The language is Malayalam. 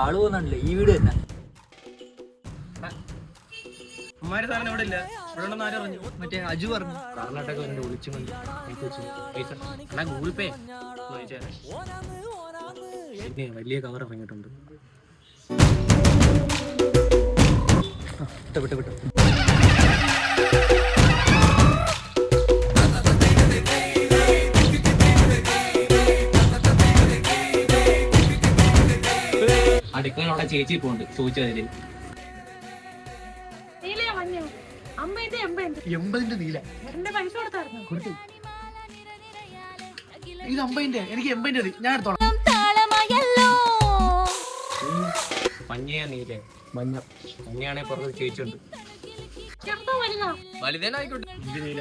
ആള് പോകുന്നുണ്ടല്ലേ ഈ വീട് തന്നെ. അമ്മാര് സാധനം ഇവിടെ ഇല്ല. ഇവിടെ ഉണ്ടെന്ന് ആരറിഞ്ഞു? മറ്റേ അജു പറഞ്ഞു. കാറിലോട്ടൊക്കെ വന്നിട്ട് വിളിച്ചു പൈസ എന്നാ ഗൂഗിൾ പേ പിന്നെ വലിയ കവർ ഇറങ്ങിയിട്ടുണ്ട്. വിട്ടു അടുക്കളോടെ ചേച്ചി പോണ്ട് ചോദിച്ചതില് 80 നീല കൊടുത്തു. ഇത് 50 എനിക്ക് 80 ഞാൻ എടുത്തോളാം. മഞ്ഞയാ നീലേ? മഞ്ഞയാണെ പുറത്ത് ചേച്ചിയുണ്ട്. വലുതേനായിക്കോട്ടെ. ഇത് നീല